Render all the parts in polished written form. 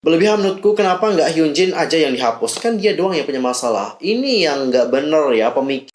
Berlebihan menurutku, kenapa nggak Hyunjin aja yang dihapus? Kan dia doang yang punya masalah. Ini yang nggak bener ya, pemikir.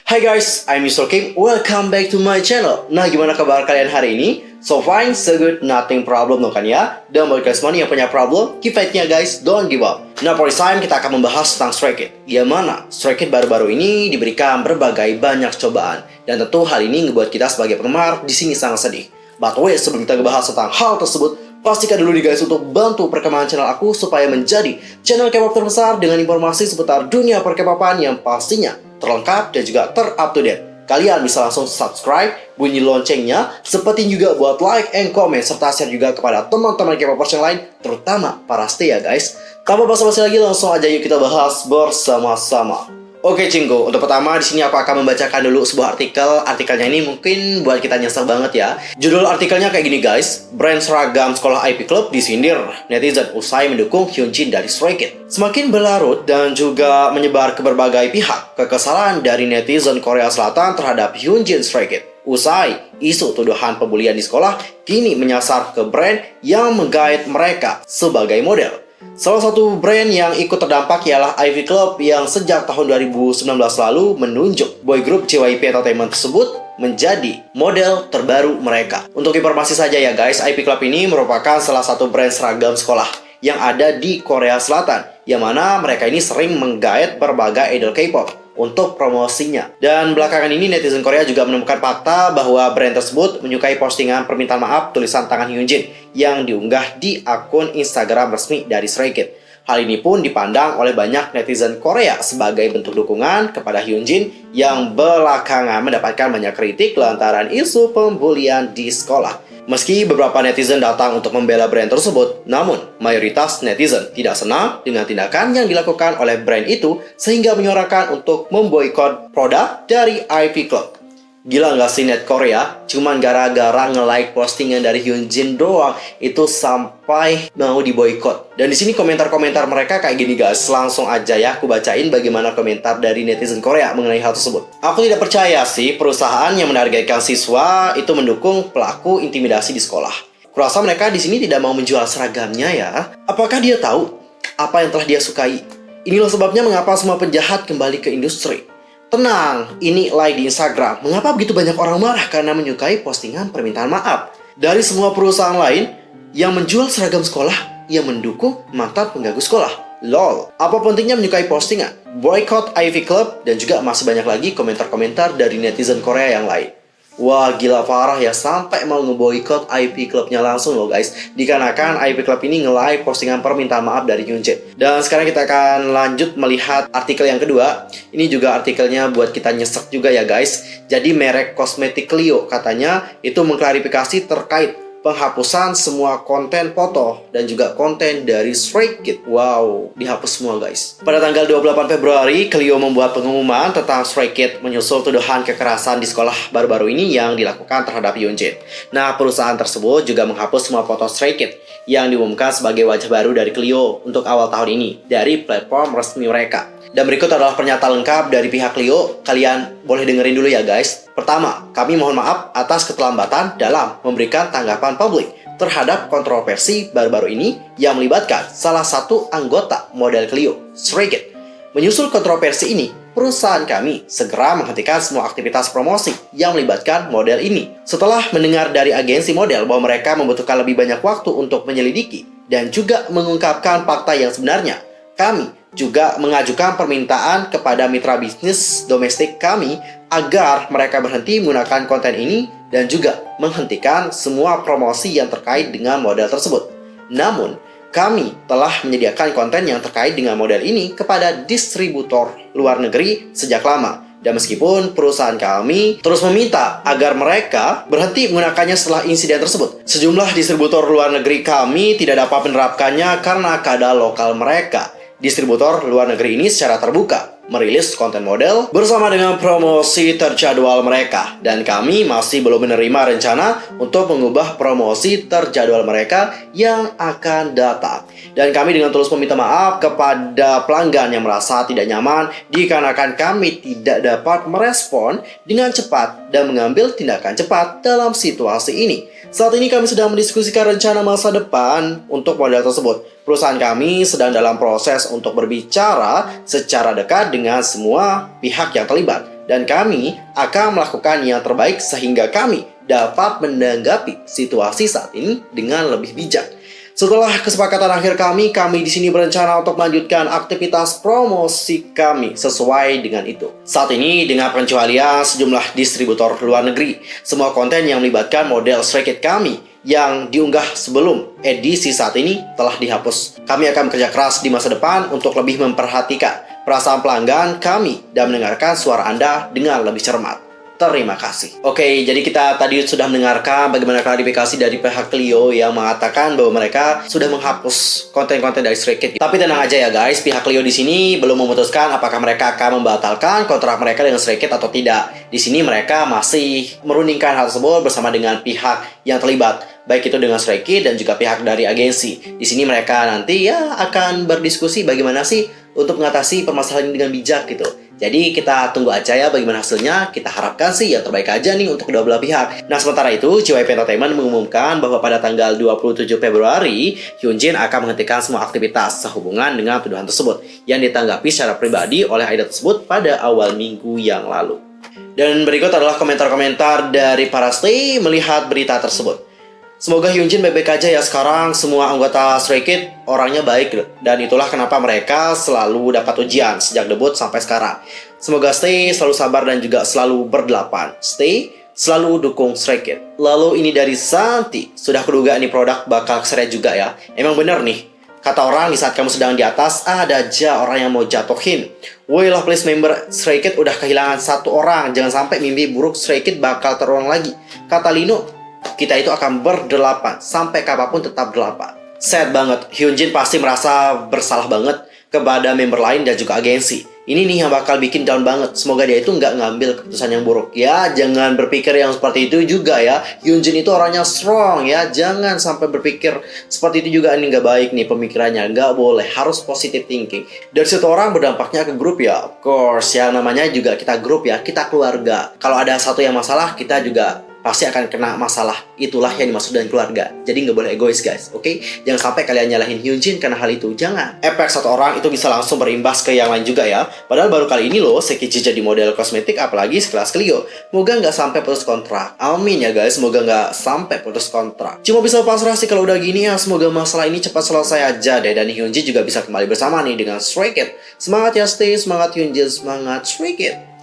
Hai guys, I'm Mr. Kim. Welcome back to my channel. Nah, gimana kabar kalian hari ini? So fine, so good, nothing problem dong kan ya? Dan buat guys yang punya problem, keep fight-nya guys, don't give up. Nah, for this time kita akan membahas tentang Stray Kids. Yang mana Stray Kids baru-baru ini diberikan berbagai banyak cobaan. Dan tentu hal ini ngebuat kita sebagai penggemar di sini sangat sedih. But wait, sebelum kita ngebahas tentang hal tersebut, pastikan dulu nih guys untuk bantu perkembangan channel aku supaya menjadi channel K-pop terbesar dengan informasi seputar dunia per-K-popan yang pastinya terlengkap dan juga ter-up-to-date. Kalian bisa langsung subscribe, bunyi loncengnya, seperti juga buat like and comment, serta share juga kepada teman-teman K-popers yang lain, terutama para stay ya guys. Tanpa basa-basi lagi, langsung aja yuk kita bahas bersama-sama. Oke Cinggu, untuk pertama di sini aku akan membacakan dulu sebuah artikel. Artikelnya ini mungkin buat kita nyesek banget ya. Judul artikelnya kayak gini guys. Brand seragam sekolah IP Club disindir netizen usai mendukung Hyunjin dari Stray Kids. Semakin berlarut dan juga menyebar ke berbagai pihak kekesalan dari netizen Korea Selatan terhadap Hyunjin Stray Kids. Usai isu tuduhan pembulian di sekolah kini menyasar ke brand yang menggait mereka sebagai model. Salah satu brand yang ikut terdampak ialah Ivy Club yang sejak tahun 2019 lalu menunjuk boy group JYP Entertainment tersebut menjadi model terbaru mereka. Untuk informasi saja ya guys, Ivy Club ini merupakan salah satu brand seragam sekolah yang ada di Korea Selatan, yang mana mereka ini sering menggait berbagai idol K-pop untuk promosinya. Dan belakangan ini netizen Korea juga menemukan fakta bahwa brand tersebut menyukai postingan permintaan maaf tulisan tangan Hyunjin yang diunggah di akun Instagram resmi dari Stray Kids. Hal ini pun dipandang oleh banyak netizen Korea sebagai bentuk dukungan kepada Hyunjin yang belakangan mendapatkan banyak kritik lantaran isu pembulian di sekolah. Meski beberapa netizen datang untuk membela brand tersebut, namun mayoritas netizen tidak senang dengan tindakan yang dilakukan oleh brand itu sehingga menyuarakan untuk memboikot produk dari IP Club. Gila nggak sih net Korea? Cuman gara-gara nge-like postingan dari Hyunjin doang itu sampai mau diboikot. Dan di sini komentar-komentar mereka kayak gini guys. Langsung aja ya aku bacain bagaimana komentar dari netizen Korea mengenai hal tersebut. Aku tidak percaya sih perusahaan yang menargetkan siswa itu mendukung pelaku intimidasi di sekolah. Kurasa mereka di sini tidak mau menjual seragamnya ya. Apakah dia tahu apa yang telah dia sukai? Inilah sebabnya mengapa semua penjahat kembali ke industri. Tenang, ini live di Instagram. Mengapa begitu banyak orang marah karena menyukai postingan permintaan maaf? Dari semua perusahaan lain yang menjual seragam sekolah, yang mendukung mantan pengganggu sekolah. LOL, apa pentingnya menyukai postingan? Boycott Ivy Club, dan juga masih banyak lagi komentar-komentar dari netizen Korea yang lain. Wah, gila parah ya, sampai mau ngeboikot IP Clubnya langsung loh guys. Dikarenakan IP Club ini nge-live postingan permintaan maaf dari Hyunjin. Dan sekarang kita akan lanjut melihat artikel yang kedua. Ini juga artikelnya buat kita nyesek juga ya guys. Jadi merek kosmetik Clio katanya itu mengklarifikasi terkait penghapusan semua konten foto dan juga konten dari Stray Kids. Wow, dihapus semua guys. Pada tanggal 28 Februari, Clio membuat pengumuman tentang Stray Kids menyusul tuduhan kekerasan di sekolah baru-baru ini yang dilakukan terhadap Hyunjin. Nah, perusahaan tersebut juga menghapus semua foto Stray Kids yang diumumkan sebagai wajah baru dari Clio untuk awal tahun ini dari platform resmi mereka. Dan berikut adalah pernyataan lengkap dari pihak Clio. Kalian boleh dengerin dulu ya guys. Pertama, kami mohon maaf atas keterlambatan dalam memberikan tanggapan publik terhadap kontroversi baru-baru ini yang melibatkan salah satu anggota model Clio, Stray Kids. Menyusul kontroversi ini, perusahaan kami segera menghentikan semua aktivitas promosi yang melibatkan model ini. Setelah mendengar dari agensi model bahwa mereka membutuhkan lebih banyak waktu untuk menyelidiki dan juga mengungkapkan fakta yang sebenarnya, kami juga mengajukan permintaan kepada mitra bisnis domestik kami agar mereka berhenti menggunakan konten ini dan juga menghentikan semua promosi yang terkait dengan model tersebut. Namun, kami telah menyediakan konten yang terkait dengan model ini kepada distributor luar negeri sejak lama. Dan meskipun perusahaan kami terus meminta agar mereka berhenti menggunakannya setelah insiden tersebut, sejumlah distributor luar negeri kami tidak dapat menerapkannya karena keadaan lokal mereka. Distributor luar negeri ini secara terbuka merilis konten model bersama dengan promosi terjadwal mereka. Dan kami masih belum menerima rencana untuk mengubah promosi terjadwal mereka yang akan datang. Dan kami dengan tulus meminta maaf kepada pelanggan yang merasa tidak nyaman dikarenakan kami tidak dapat merespon dengan cepat dan mengambil tindakan cepat dalam situasi ini. Saat ini kami sedang mendiskusikan rencana masa depan untuk model tersebut. Perusahaan kami sedang dalam proses untuk berbicara secara dekat dengan semua pihak yang terlibat. Dan kami akan melakukan yang terbaik sehingga kami dapat menanggapi situasi saat ini dengan lebih bijak. Setelah kesepakatan akhir kami di sini berencana untuk melanjutkan aktivitas promosi kami sesuai dengan itu. Saat ini dengan pengecualian sejumlah distributor luar negeri, semua konten yang melibatkan model Stray Kids kami yang diunggah sebelum edisi saat ini telah dihapus. Kami akan bekerja keras di masa depan untuk lebih memperhatikan perasaan pelanggan kami dan mendengarkan suara Anda dengan lebih cermat. Terima kasih. Oke, jadi kita tadi sudah mendengarkan bagaimana klarifikasi dari pihak Clio yang mengatakan bahwa mereka sudah menghapus konten-konten dari Stray Kids. Tapi tenang aja ya guys, pihak Clio di sini belum memutuskan apakah mereka akan membatalkan kontrak mereka dengan Stray Kids atau tidak. Di sini mereka masih merundingkan hal tersebut bersama dengan pihak yang terlibat, baik itu dengan Stray Kids dan juga pihak dari agensi. Di sini mereka nanti ya akan berdiskusi bagaimana sih untuk mengatasi permasalahan ini dengan bijak gitu. Jadi kita tunggu aja ya bagaimana hasilnya. Kita harapkan sih yang terbaik aja nih untuk kedua belah pihak. Nah sementara itu JYP Entertainment mengumumkan bahwa pada tanggal 27 Februari Hyunjin akan menghentikan semua aktivitas sehubungan dengan tuduhan tersebut yang ditanggapi secara pribadi oleh idol tersebut pada awal minggu yang lalu. Dan berikut adalah komentar-komentar dari para stay melihat berita tersebut. Semoga Hyunjin baik-baik aja ya sekarang. Semua anggota Stray Kids orangnya baik dan itulah kenapa mereka selalu dapat ujian sejak debut sampai sekarang. Semoga Stay selalu sabar dan juga selalu berdelapan. Stay selalu dukung Stray Kids. Lalu ini dari Santi, sudah kuduga ini produk bakal keseret juga ya. Emang bener nih, kata orang di saat kamu sedang di atas ada aja orang yang mau jatuhin. Woi lah please member Stray Kids udah kehilangan satu orang. Jangan sampai mimpi buruk Stray Kids bakal terulang lagi. Kata Lino, kita itu akan berdelapan sampai kapanpun tetap delapan. Sad banget, Hyunjin pasti merasa bersalah banget kepada member lain dan juga agensi. Ini nih yang bakal bikin down banget. Semoga dia itu nggak ngambil keputusan yang buruk. Ya, jangan berpikir yang seperti itu juga ya. Hyunjin itu orangnya strong ya. Jangan sampai berpikir seperti itu juga. Ini nggak baik nih pemikirannya. Nggak boleh. Harus positive thinking. Dari situ orang berdampaknya ke grup ya. Of course, yang namanya juga kita grup ya. Kita keluarga. Kalau ada satu yang masalah, kita juga pasti akan kena masalah. Itulah yang dimaksud dengan keluarga. Jadi nggak boleh egois guys, oke? Jangan sampai kalian nyalahin Hyunjin karena hal itu. Jangan. Efek satu orang itu bisa langsung berimbas ke yang lain juga ya. Padahal baru kali ini loh Sekiji jadi model kosmetik, apalagi sekelas Clio. Moga nggak sampai putus kontrak. Amin ya guys, semoga nggak sampai putus kontrak. Cuma bisa pasrah sih kalau udah gini ya. Semoga masalah ini cepat selesai aja deh. Dan Hyunjin juga bisa kembali bersama nih dengan Stray Kids. Semangat ya Stay, semangat Hyunjin, semangat Stray Kids.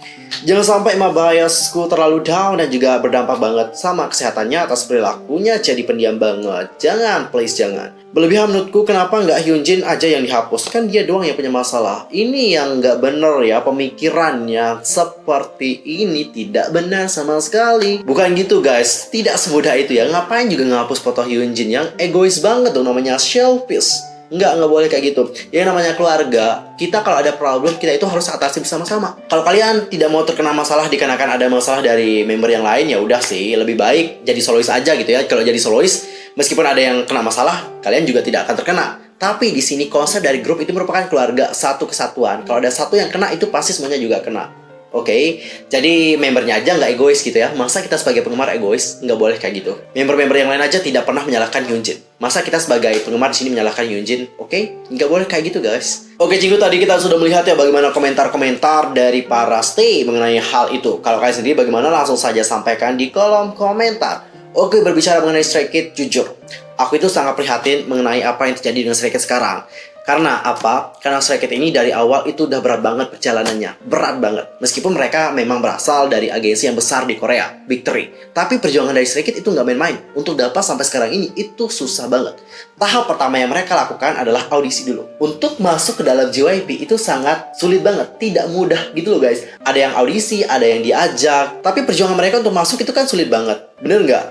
Jangan sampai Ma biasku terlalu down dan juga berdampak banget sama kesehatannya atas perilakunya jadi pendiam banget. Jangan, please jangan. Berlebihan menurutku, kenapa nggak Hyunjin aja yang dihapus? Kan dia doang yang punya masalah. Ini yang nggak bener ya, pemikirannya seperti ini tidak benar sama sekali. Bukan gitu guys, tidak semudah itu ya. Ngapain juga ngapus foto Hyunjin yang egois banget dong, namanya selfish. Nggak boleh kayak gitu. Yang namanya keluarga, kita kalau ada problem, kita itu harus atasi bersama-sama. Kalau kalian tidak mau terkena masalah dikarenakan ada masalah dari member yang lain, ya udah sih, lebih baik jadi solois aja gitu ya. Kalau jadi solois, meskipun ada yang kena masalah, kalian juga tidak akan terkena. Tapi di sini konsep dari grup itu merupakan keluarga, satu kesatuan. Kalau ada satu yang kena, itu pasti semuanya juga kena. Oke, jadi membernya aja nggak egois gitu ya. Masa kita sebagai penggemar egois? Nggak boleh kayak gitu. Member-member yang lain aja tidak pernah menyalahkan Hyunjin. Masa kita sebagai penggemar di sini menyalahkan Hyunjin? Oke, nggak boleh kayak gitu guys. Oke Cinggu, tadi kita sudah melihat ya bagaimana komentar-komentar dari para stay mengenai hal itu. Kalau kalian sendiri bagaimana, langsung saja sampaikan di kolom komentar. Oke, berbicara mengenai Stray Kids, jujur, aku itu sangat prihatin mengenai apa yang terjadi dengan Stray Kids sekarang. Karena apa? Karena Stray Kids ini dari awal itu udah berat banget perjalanannya. Berat banget. Meskipun mereka memang berasal dari agensi yang besar di Korea, Big 3. Tapi perjuangan dari Stray Kids itu nggak main-main. Untuk dapat sampai sekarang ini, itu susah banget. Tahap pertama yang mereka lakukan adalah audisi dulu. Untuk masuk ke dalam JYP itu sangat sulit banget. Tidak mudah gitu loh guys. Ada yang audisi, ada yang diajak. Tapi perjuangan mereka untuk masuk itu kan sulit banget. Bener nggak?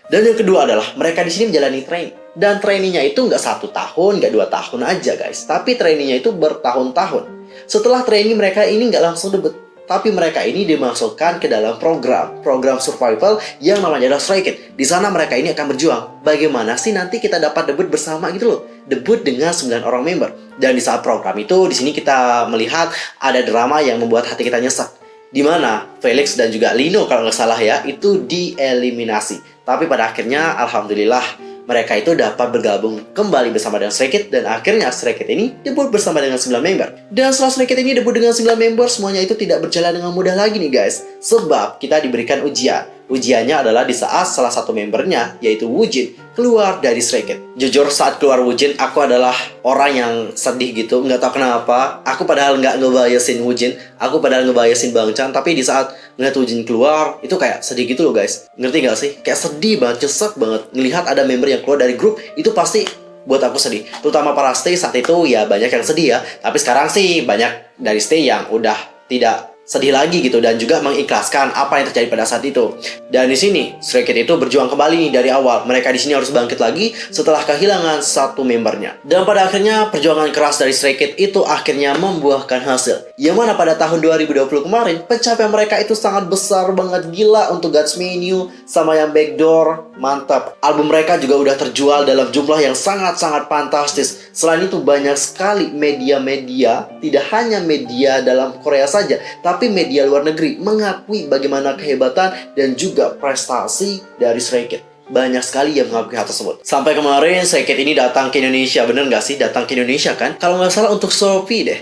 Dan yang kedua adalah mereka di sini menjalani training. Dan trainingnya itu nggak 1 tahun, nggak 2 tahun aja guys. Tapi trainingnya itu bertahun-tahun. Setelah training, mereka ini nggak langsung debut, tapi mereka ini dimasukkan ke dalam program survival yang namanya adalah Stray Kids. Di sana mereka ini akan berjuang. Bagaimana sih nanti kita dapat debut bersama gitu loh. Debut dengan 9 orang member. Dan di saat program itu, di sini kita melihat ada drama yang membuat hati kita nyesek. Di mana Felix dan juga Lino kalau nggak salah ya, itu dieliminasi. Tapi pada akhirnya, alhamdulillah, mereka itu dapat bergabung kembali bersama dengan Stray Kids, dan akhirnya Stray Kids ini debut bersama dengan 9 member. Dan setelah Stray Kids ini debut dengan 9 member, semuanya itu tidak berjalan dengan mudah lagi nih guys. Sebab kita diberikan ujian. Ujiannya adalah di saat salah satu membernya, yaitu Woojin, keluar dari Stray Kids. Jujur saat keluar Woojin, aku adalah orang yang sedih gitu. Nggak tahu kenapa. Aku padahal nggak ngebayasin Woojin. Aku padahal ngebayasin Bang Chan. Tapi di saat ngeliat Woojin keluar, itu kayak sedih gitu loh guys. Ngerti nggak sih? Kayak sedih banget, nyesek banget. Ngelihat ada member yang keluar dari grup, itu pasti buat aku sedih. Terutama para stay saat itu ya banyak yang sedih ya. Tapi sekarang sih banyak dari stay yang udah tidak sedih lagi gitu, dan juga mengikhlaskan apa yang terjadi pada saat itu. Dan di sini Stray Kids itu berjuang kembali nih dari awal. Mereka di sini harus bangkit lagi setelah kehilangan satu membernya. Dan pada akhirnya perjuangan keras dari Stray Kids itu akhirnya membuahkan hasil. Yang mana pada tahun 2020 kemarin pencapaian mereka itu sangat besar banget, gila. Untuk God's Menu sama yang Backdoor, mantap. Album mereka juga udah terjual dalam jumlah yang sangat-sangat fantastis. Selain itu banyak sekali media-media, tidak hanya media dalam Korea saja, tapi media luar negeri mengakui bagaimana kehebatan dan juga prestasi dari Stray Kids. Banyak sekali yang mengakui hal tersebut. Sampai kemarin Stray Kids ini datang ke Indonesia. Bener nggak sih datang ke Indonesia kan? Kalau nggak salah untuk Shopee deh.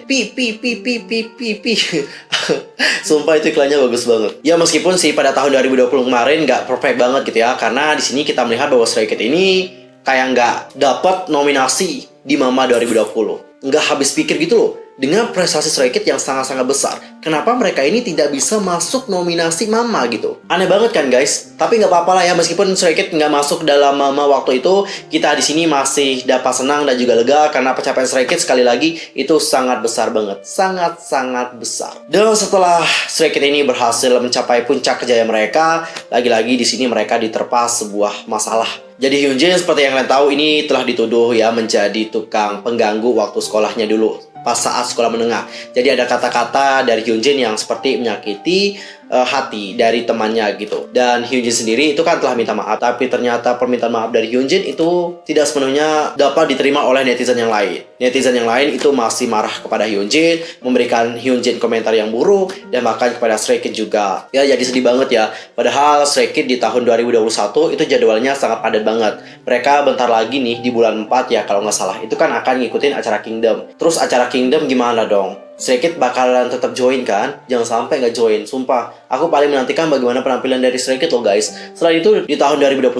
Sumpah itu iklannya bagus banget. Ya meskipun sih pada tahun 2020 kemarin nggak perfect banget gitu ya. Karena di sini kita melihat bahwa Stray Kids ini kayak nggak dapat nominasi di Mama 2020. Nggak habis pikir gitu loh. Dengan prestasi Stray Kids yang sangat-sangat besar, kenapa mereka ini tidak bisa masuk nominasi Mama gitu? Aneh banget kan guys? Tapi nggak apa-apa lah ya, meskipun Stray Kids nggak masuk dalam Mama waktu itu, kita di sini masih dapat senang dan juga lega karena pencapaian Stray Kids sekali lagi itu sangat besar banget, sangat-sangat besar. Dan setelah Stray Kids ini berhasil mencapai puncak kejayaan mereka, lagi-lagi di sini mereka diterpa sebuah masalah. Jadi Hyunjin seperti yang kalian tahu ini telah dituduh ya menjadi tukang pengganggu waktu sekolahnya dulu, pas saat sekolah menengah. Jadi ada kata-kata dari Hyunjin yang seperti menyakiti hati dari temannya gitu. Dan Hyunjin sendiri itu kan telah minta maaf, tapi ternyata permintaan maaf dari Hyunjin itu tidak sepenuhnya dapat diterima oleh netizen yang lain. Netizen yang lain itu masih marah kepada Hyunjin, memberikan Hyunjin komentar yang buruk, dan bahkan kepada Stray Kids juga. Ya jadi sedih banget ya. Padahal Stray Kids di tahun 2021 itu jadwalnya sangat padat banget. Mereka bentar lagi nih di bulan 4 ya kalau nggak salah. Itu kan akan ngikutin acara Kingdom. Terus acara Kingdom gimana dong? Stray Kids bakalan tetap join kan? Jangan sampai nggak join, sumpah. Aku paling menantikan bagaimana penampilan dari Stray Kids loh guys. Selain itu, di tahun 2021,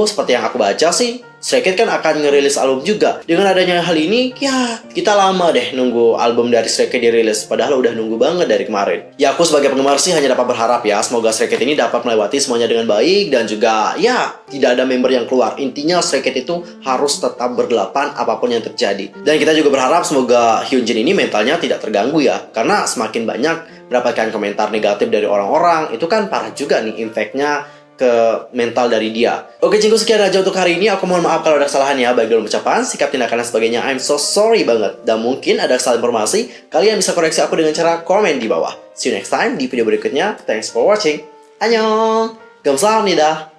seperti yang aku baca sih, Stray Kids kan akan ngerilis album juga. Dengan adanya hal ini, ya kita lama deh nunggu album dari Stray Kids dirilis. Padahal udah nunggu banget dari kemarin. Ya aku sebagai penggemar sih hanya dapat berharap ya, semoga Stray Kids ini dapat melewati semuanya dengan baik. Dan juga ya tidak ada member yang keluar. Intinya Stray Kids itu harus tetap berdelapan apapun yang terjadi. Dan kita juga berharap semoga Hyunjin ini mentalnya tidak terganggu ya. Karena semakin banyak mendapatkan komentar negatif dari orang-orang, itu kan parah juga nih impactnya ke mental dari dia. Oke cinggu, sekian aja untuk hari ini. Aku mohon maaf kalau ada kesalahan ya, baik dalam ucapan, sikap, tindakan, dan sebagainya. I'm so sorry banget. Dan mungkin ada kesalahan informasi, kalian bisa koreksi aku dengan cara komen di bawah. See you next time di video berikutnya. Thanks for watching. Annyeong. 감사합니다.